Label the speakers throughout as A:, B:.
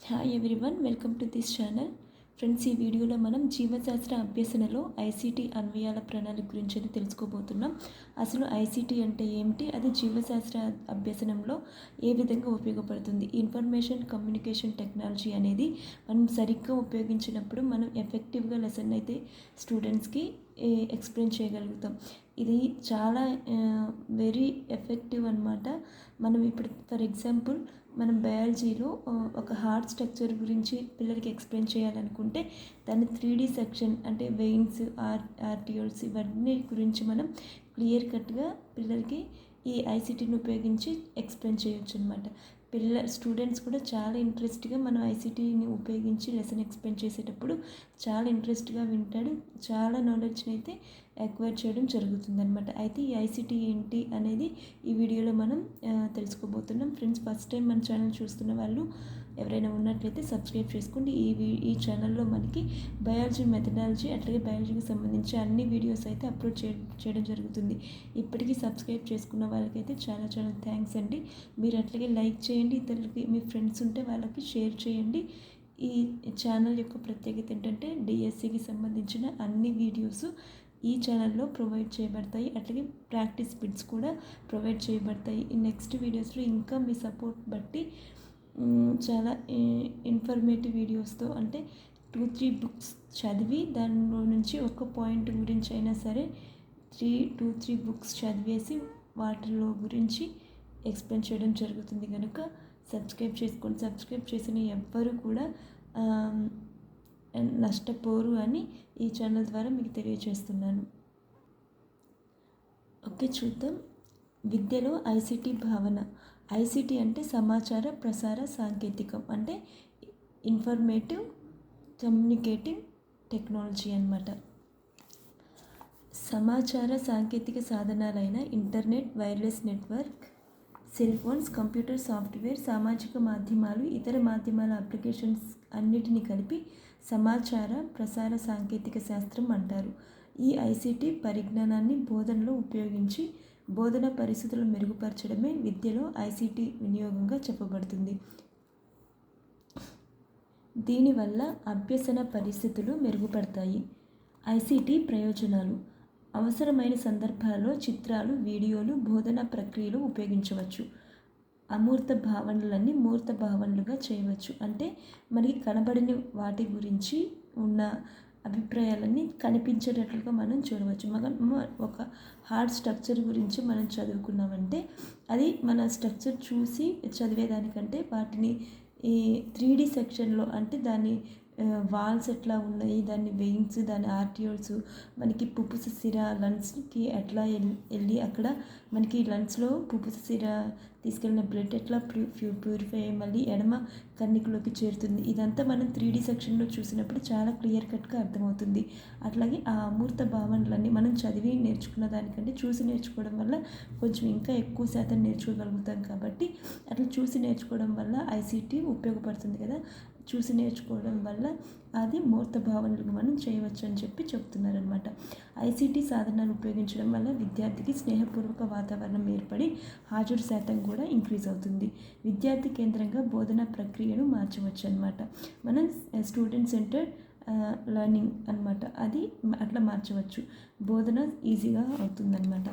A: Hi everyone, welcome to this channel. Friends, ఈ వీడియోలో మనం జీవశాస్త్ర అభ్యసనలో ఐసీటీ అన్వయాల ప్రణాళిక గురించి అయితే తెలుసుకోబోతున్నాం. అసలు ఐసీటీ అంటే ఏమిటి, అది జీవశాస్త్ర అభ్యసనంలో ఏ విధంగా ఉపయోగపడుతుంది? ఇన్ఫర్మేషన్ కమ్యూనికేషన్ టెక్నాలజీ అనేది మనం సరిగ్గా ఉపయోగించినప్పుడు మనం ఎఫెక్టివ్గా లెసన్ అయితే స్టూడెంట్స్కి ఎక్స్ప్లెయిన్ చేయగలుగుతాం. ఇది చాలా వెరీ ఎఫెక్టివ్ అన్నమాట. మనం ఇప్పుడు ఫర్ ఎగ్జాంపుల్ మనం బయాలజీలో ఒక హార్ట్ స్ట్రక్చర్ గురించి పిల్లలకి ఎక్స్ప్లెయిన్ చేయాలనుకుంటే దాన్ని 3D సెక్షన్ అంటే వెయిన్స్, ఆర్టియోల్స్ ఇవన్నీ గురించి మనం క్లియర్ కట్గా పిల్లలకి ఈ ఐసీటీని ఉపయోగించి ఎక్స్ప్లెయిన్ చేయొచ్చు అనమాట. స్టూడెంట్స్ కూడా చాలా ఇంట్రెస్ట్గా మనం ఐసీటీని ఉపయోగించి లెసన్ ఎక్స్ప్లెయిన్ చేసేటప్పుడు చాలా ఇంట్రెస్ట్గా వింటాడు, చాలా నాలెడ్జ్ని అయితే ఎక్వైర్ చేయడం జరుగుతుంది అనమాట. అయితే ఈ ఐసీటీ ఏంటి అనేది ఈ వీడియోలో మనం తెలుసుకోబోతున్నాం. ఫ్రెండ్స్, ఫస్ట్ టైం మన ఛానల్ చూస్తున్న వాళ్ళు ఎవరైనా ఉన్నట్లయితే సబ్స్క్రైబ్ చేసుకోండి. ఈ ఛానల్లో మనకి బయాలజీ మెథడాలజీ అట్లాగే బయాలజీకి సంబంధించి అన్ని వీడియోస్ అయితే అప్లోడ్ చేయడం జరుగుతుంది. ఇప్పటికీ సబ్స్క్రైబ్ చేసుకున్న వాళ్ళకైతే చాలా చాలా థ్యాంక్స్ అండి. మీరు అట్లాగే లైక్ చేయండి, ఇతరులకి మీ ఫ్రెండ్స్ ఉంటే వాళ్ళకి షేర్ చేయండి. ఈ ఛానల్ యొక్క ప్రత్యేకత ఏంటంటే డిఎస్సికి సంబంధించిన అన్ని వీడియోస్ ఈ ఛానల్లో ప్రొవైడ్ చేయబడతాయి. అట్లాగే ప్రాక్టీస్ బిట్స్ కూడా ప్రొవైడ్ చేయబడతాయి. ఈ నెక్స్ట్ వీడియోస్లో ఇంకా మీ సపోర్ట్ బట్టి చాలా ఇన్ఫర్మేటివ్ వీడియోస్తో అంటే 2-3 బుక్స్ చదివి దానిలో నుంచి ఒక పాయింట్ గురించి అయినా సరే 2-3 బుక్స్ చదివేసి వాటిలో గురించి ఎక్స్ప్లెయిన్ చేయడం జరుగుతుంది. కనుక సబ్స్క్రైబ్ చేసుకోండి. సబ్స్క్రైబ్ చేసిన ఎవ్వరు కూడా నష్టపోరు అని ఈ ఛానల్ ద్వారా మీకు తెలియజేస్తున్నాను. ఓకే, చూద్దాం. విద్యలో ఐసీటీ భావన. ఐసీటీ అంటే సమాచార ప్రసార సాంకేతికం, అంటే ఇన్ఫర్మేటివ్ కమ్యూనికేటివ్ టెక్నాలజీ అన్నమాట. సమాచార సాంకేతిక సాధనాలైన internet, wireless network, cell phones, computer software, సామాజిక మాధ్యమాలు, ఇతర మాధ్యమాల అప్లికేషన్స్ అన్నిటిని కలిపి సమాచార ప్రసార సాంకేతిక శాస్త్రం అంటారు. ఈ ఐసీటీ పరిజ్ఞానాన్ని బోధనలో ఉపయోగించి బోధన పరిస్థితులను మెరుగుపరచడమే విద్యలో ఐసీటీ వినియోగంగా చెప్పబడుతుంది. దీనివల్ల అభ్యసన పరిస్థితులు మెరుగుపడతాయి. ఐసీటీ ప్రయోజనాలు. అవసరమైన సందర్భాల్లో చిత్రాలు, వీడియోలు బోధనా ప్రక్రియలో ఉపయోగించవచ్చు. అమూర్త భావనలన్నీ మూర్త భావనలుగా చేయవచ్చు. అంటే మనకి కనబడిన వాటి గురించి ఉన్న అభిప్రాయాలన్నీ కనిపించేటట్లుగా మనం చూడవచ్చు. ఒక హార్ట్ స్ట్రక్చర్ గురించి మనం చదువుకున్నామంటే అది మన స్ట్రక్చర్ చూసి చదివేదానికంటే వాటిని ఈ 3D సెక్షన్లో అంటే దాని వాల్స్ ఎట్లా ఉన్నాయి, దాని వెయిన్స్, దాని ఆర్టియోల్స్, మనకి పుప్పుస సిర లంగ్స్కి ఎట్లా వెళ్ళి అక్కడ మనకి లంగ్స్లో పుప్పుస సిర తీసుకెళ్ళిన బ్లడ్ ఎట్లా ప్యూరిఫై అయ్యి మళ్ళీ ఎడమ కన్నికలోకి చేరుతుంది. ఇదంతా మనం 3D సెక్షన్లో చూసినప్పుడు చాలా క్లియర్ కట్గా అర్థమవుతుంది. అట్లాగే ఆ అమూర్త భావనలన్నీ మనం చదివి నేర్చుకున్న దానికంటే చూసి నేర్చుకోవడం వల్ల కొంచెం ఇంకా ఎక్కువ శాతం నేర్చుకోగలుగుతాం. కాబట్టి అట్లా చూసి నేర్చుకోవడం వల్ల ఐసీటీ ఉపయోగపడుతుంది కదా. చూసి నేర్చుకోవడం వల్ల అది మూర్త భావనలు మనం చేయవచ్చు అని చెప్పి చెప్తున్నారనమాట. ఐసీటీ సాధనాలు ఉపయోగించడం వల్ల విద్యార్థికి స్నేహపూర్వక వాతావరణం ఏర్పడి హాజరు శాతం కూడా ఇంక్రీజ్ అవుతుంది. విద్యార్థి కేంద్రంగా బోధనా ప్రక్రియను మార్చవచ్చు అనమాట. మనం స్టూడెంట్ సెంటర్ లెర్నింగ్ అనమాట, అది అట్లా మార్చవచ్చు. బోధన ఈజీగా అవుతుందన్నమాట.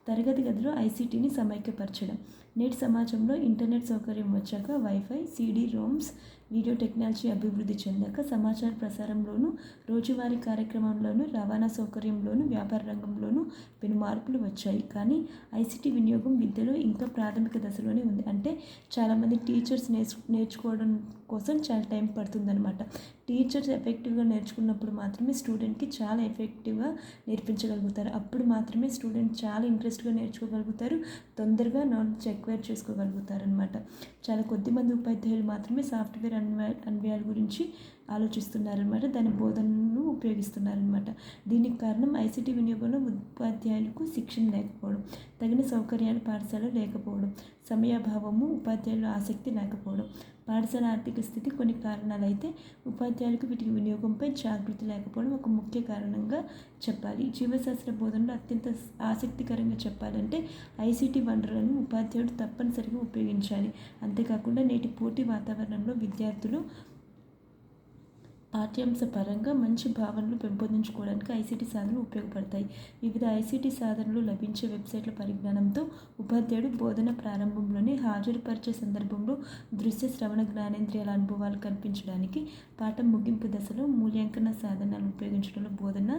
A: తరగతి గదిలో ఐసీటీని సమైక్యపరచడం. నేటి సమాజంలో ఇంటర్నెట్ సౌకర్యం వచ్చాక wifi, CD ROMs, video technology అభివృద్ధి చెందాక సమాచార ప్రసారంలోనూ, రోజువారీ కార్యక్రమంలోనూ, రవాణా సౌకర్యంలోనూ, వ్యాపార రంగంలోనూ పెను మార్పులు వచ్చాయి. కానీ ఐసీటీ వినియోగం విద్యలో ఇంకా ప్రాథమిక దశలోనే ఉంది. అంటే చాలామంది టీచర్స్ నేర్చుకోవడం కోసం చాలా టైం పడుతుందన్నమాట. టీచర్స్ ఎఫెక్టివ్గా నేర్చుకున్నప్పుడు మాత్రమే స్టూడెంట్కి చాలా ఎఫెక్టివ్గా నేర్పించగలుగుతారు. అప్పుడు మాత్రమే స్టూడెంట్ చాలా ఇంట్రెస్ట్గా నేర్చుకోగలుగుతారు, తొందరగా నాలెడ్జ్ ఎక్వైర్ చేసుకోగలుగుతారు అనమాట. చాలా కొద్దిమంది ఉపాధ్యాయులు మాత్రమే సాఫ్ట్వేర్ అన్వయాల గురించి ఆలోచిస్తున్నారనమాట, దాని బోధనను ఉపయోగిస్తున్నారనమాట. దీనికి కారణం ఐసీటీ వినియోగంలో ఉపాధ్యాయులకు శిక్షణ లేకపోవడం, తగిన సౌకర్యాలు పాఠశాలలో లేకపోవడం, సమయాభావము, ఉపాధ్యాయుల ఆసక్తి లేకపోవడం, పాఠశాల ఆర్థిక స్థితి కొన్ని కారణాలు అయితే ఉపాధ్యాయులకు వీటి వినియోగంపై జాగృతి లేకపోవడం ఒక ముఖ్య కారణంగా చెప్పాలి. జీవశాస్త్ర బోధనలో అత్యంత ఆసక్తికరంగా చెప్పాలంటే ఐసీటీ వనరులను ఉపాధ్యాయుడు తప్పనిసరిగా ఉపయోగించాలి. అంతేకాకుండా నేటి పోటీ వాతావరణంలో విద్యార్థులు పాఠ్యాంశ పరంగా మంచి భావనలు పెంపొందించుకోవడానికి ఐసీటీ సాధనలు ఉపయోగపడతాయి. వివిధ ఐసీటీ సాధనలు లభించే వెబ్సైట్ల పరిజ్ఞానంతో ఉపాధ్యాయుడు బోధన ప్రారంభంలోనే హాజరుపరిచే సందర్భంలో దృశ్య శ్రవణ జ్ఞానేంద్రియాల అనుభవాలు కల్పించడానికి పాఠం ముగింపు దశలో మూల్యాంకన సాధనాలు ఉపయోగించడంలో బోధన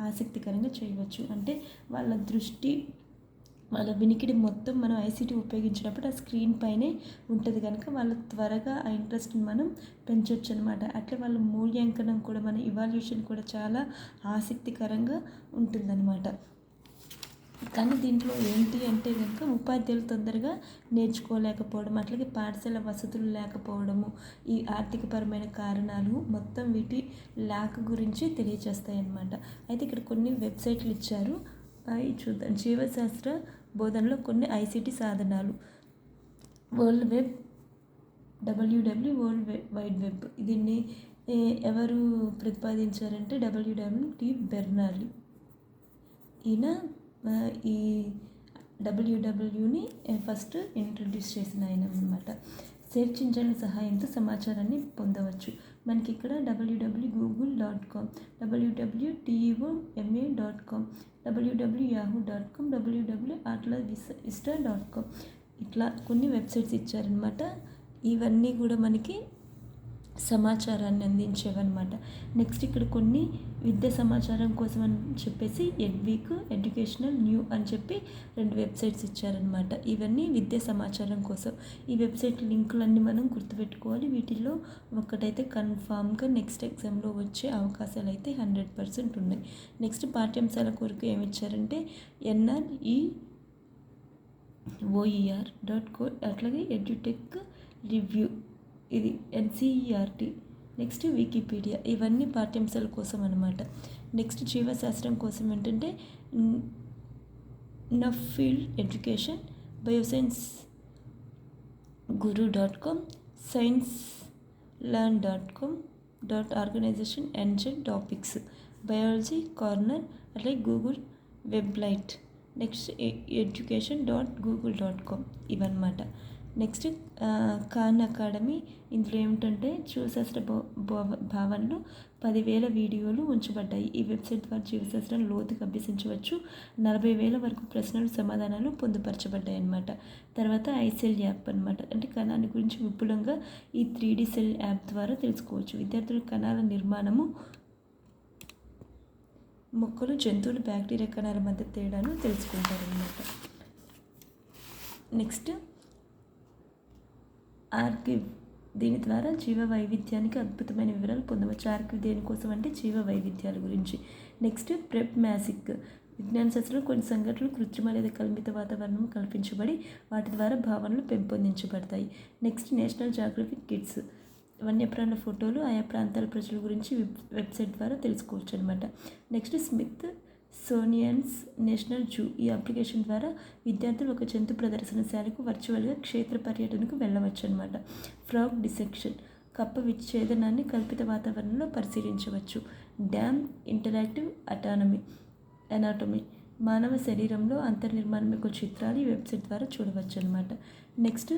A: ఆసక్తికరంగా చేయవచ్చు. అంటే వాళ్ళ దృష్టి వాళ్ళ వినికిడి మొత్తం మనం ఐసీటీ ఉపయోగించినప్పుడు ఆ స్క్రీన్ పైనే ఉంటుంది కనుక వాళ్ళ త్వరగా ఆ ఇంట్రెస్ట్ని మనం పెంచవచ్చు అనమాట. అట్లా వాళ్ళ మూల్యాంకనం కూడా మన ఇవాల్యుయేషన్ కూడా చాలా ఆసక్తికరంగా ఉంటుందన్నమాట. కానీ దీంట్లో ఏంటి అంటే కనుక ఉపాధ్యాయులు తొందరగా నేర్చుకోలేకపోవడం, అట్లాగే పాఠశాల వసతులు లేకపోవడము, ఈ ఆర్థికపరమైన కారణాలు మొత్తం వీటి ల్యాక్ గురించి తెలియజేస్తాయి అన్నమాట. అయితే ఇక్కడ కొన్ని వెబ్సైట్లు ఇచ్చారు, అవి చూద్దాం. జీవశాస్త్ర బోధనలో కొన్ని ఐసీటీ సాధనాలు. World web, W W world wide web. దీన్ని ఎవరు ప్రతిపాదించారంటే డబ్ల్యూడబ్ల్యూటీ బెర్నర్లీ. ఈయన ఈ డబ్ల్యూడబ్ల్యూని ఫస్ట్ ఇంట్రడ్యూస్ చేసిన ఆయన అన్నమాట. సెర్చ్ ఇంజన్ల సహాయంతో సమాచారాన్ని పొందవచ్చు. మనకి ఇక్కడ www.google.com, www.teoma.com, www.yahoo.com, www.atlasvista.com ఇట్లా కొన్ని వెబ్సైట్స్ ఇచ్చారనమాట. ఇవన్నీ కూడా మనకి సమాచారాన్ని అందించేవన్నమాట. నెక్స్ట్ ఇక్కడ కొన్ని విద్యా సమాచారం కోసం అని చెప్పేసి ఎడ్వీక్, ఎడ్యుకేషనల్ న్యూ అని చెప్పి 2 వెబ్సైట్స్ ఇచ్చారనమాట. ఇవన్నీ విద్యా సమాచారం కోసం. ఈ వెబ్సైట్ లింకులన్నీ మనం గుర్తుపెట్టుకోవాలి. వీటిల్లో ఒకటైతే కన్ఫామ్గా నెక్స్ట్ ఎగ్జామ్లో వచ్చే అవకాశాలు అయితే 100% ఉన్నాయి. నెక్స్ట్ పాఠ్యాంశాల కొరకు ఏమి ఇచ్చారంటే NREOER.co, అట్లాగే ఎడ్యుటెక్ రివ్యూ, ఇది ఎన్సీఈఆర్టీ. Next Wikipedia. ఇవన్నీ పాఠ్యాంశాల కోసం అనమాట. నెక్స్ట్ జీవశాస్త్రం కోసం ఏంటంటే Nuffield education, bioscience guru.com, sciencelearn.com, .organization NZ topics, biology corner, అట్లాగే గూగుల్ వెబ్లైట్. నెక్స్ట్ education.google.com ఇవన్నమాట. Next Khan academy. ఇందులో ఏమిటంటే జీవశాస్త్ర భావనలు 10,000 వీడియోలు ఉంచబడ్డాయి. ఈ వెబ్సైట్ ద్వారా జీవశాస్త్రం లోతుగా అభ్యసించవచ్చు. 40,000 వరకు ప్రశ్నలు సమాధానాలు పొందుపరచబడ్డాయి అన్నమాట. తర్వాత ఐసెల్ యాప్ అనమాట. అంటే కణాన్ని గురించి విపులంగా ఈ 3D సెల్ యాప్ ద్వారా తెలుసుకోవచ్చు. విద్యార్థులు కణాల నిర్మాణము, మొక్కలు, జంతువులు, బ్యాక్టీరియా కణాల మధ్య తేడాను తెలుసుకుంటారనమాట. నెక్స్ట్ ఆర్కివ్. దీని ద్వారా జీవ వైవిధ్యానికి అద్భుతమైన వివరాలు పొందవచ్చు. ఆర్కివ్ దేనికోసం అంటే జీవ వైవిధ్యాల గురించి. Next prep magic. విజ్ఞాన శాస్త్రంలో కొన్ని సంఘటనలు కృత్రిమ లేదా కల్పిత వాతావరణం కల్పించబడి వాటి ద్వారా భావనలు పెంపొందించబడతాయి. Next National Geographic kids. వన్యప్రాణుల ఫోటోలు, ఆయా ప్రాంతాల ప్రజల గురించి వెబ్సైట్ ద్వారా తెలుసుకోవచ్చు అనమాట. Next Smithsonian's national zoo. ఈ అప్లికేషన్ ద్వారా విద్యార్థులు ఒక జంతు ప్రదర్శనశాలకు వర్చువల్గా క్షేత్ర పర్యటనకు వెళ్ళవచ్చు అనమాట. Frog dissection. కప్ప విచ్ఛేదనాన్ని కల్పిత వాతావరణంలో పరిశీలించవచ్చు. Dam interactive anatomy. మానవ శరీరంలో అంతర్నిర్మాణం యొక్క చిత్రాలు ఈ వెబ్సైట్ ద్వారా చూడవచ్చు అనమాట. నెక్స్ట్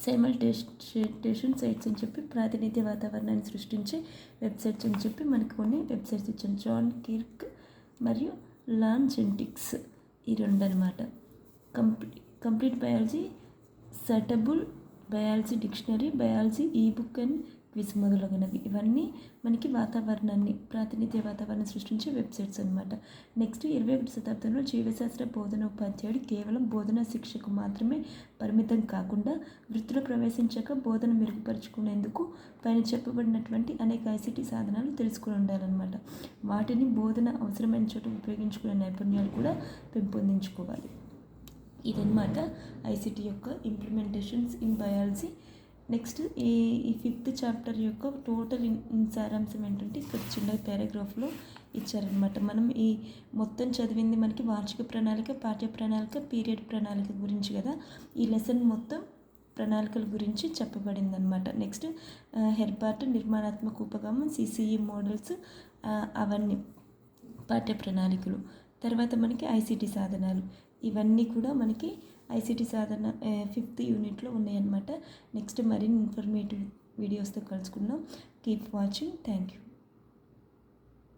A: సైమల్టేషన్ సైట్స్ అని చెప్పి ప్రాతినిధ్య వాతావరణాన్ని సృష్టించే వెబ్సైట్స్ అని చెప్పి మనకు కొన్ని వెబ్సైట్స్ ఇచ్చాను. జాన్ కిర్క్ మరియు లాన్ జెంటిక్స్, ఈ 2 అనమాట. Complete biology, searchable biology dictionary, biology ebook and quiz మొదలగునవి. ఇవన్నీ మనకి వాతావరణాన్ని, ప్రాతినిధ్య వాతావరణం సృష్టించే వెబ్సైట్స్ అనమాట. నెక్స్ట్ 21వ శతాబ్దంలో జీవశాస్త్ర బోధన ఉపాధ్యాయుడు కేవలం బోధనా శిక్షకు మాత్రమే పరిమితం కాకుండా వృత్తిలో ప్రవేశించాక బోధన మెరుగుపరుచుకునేందుకు పైన చెప్పబడినటువంటి అనేక ఐసీటీ సాధనాలు తెలుసుకుని ఉండాలన్నమాట. వాటిని బోధన అవసరమైన చోట ఉపయోగించుకునే నైపుణ్యాలు కూడా పెంపొందించుకోవాలి. ఇదన్నమాట ఐసీటీ యొక్క ఇంప్లిమెంటేషన్స్ ఇన్ బయాలజీ. నెక్స్ట్ ఈ 5th చాప్టర్ యొక్క టోటల్ సారాంశం ఏంటంటే ఇక్కడ చిన్న పారాగ్రాఫ్లో ఇచ్చారనమాట. మనం ఈ మొత్తం చదివింది మనకి వార్షిక ప్రణాళిక, పాఠ్య ప్రణాళిక, పీరియడ్ ప్రణాళిక గురించి కదా. ఈ లెసన్ మొత్తం ప్రణాళికల గురించి చెప్పబడిందనమాట. నెక్స్ట్ హెర్బార్ట్ నిర్మాణాత్మక ఉపగమం, సిసిఈ మోడల్స్, అవన్నీ పాఠ్య ప్రణాళికలు. తర్వాత మనకి ఐసిటి సాధనాలు, ఇవన్నీ కూడా మనకి ఐసిటి సాధన 5th యూనిట్లో ఉన్నాయన్నమాట. నెక్స్ట్ మరిన్ని ఇన్ఫర్మేటివ్ వీడియోస్తో కలుసుకుందాం. Keep watching. Thank you.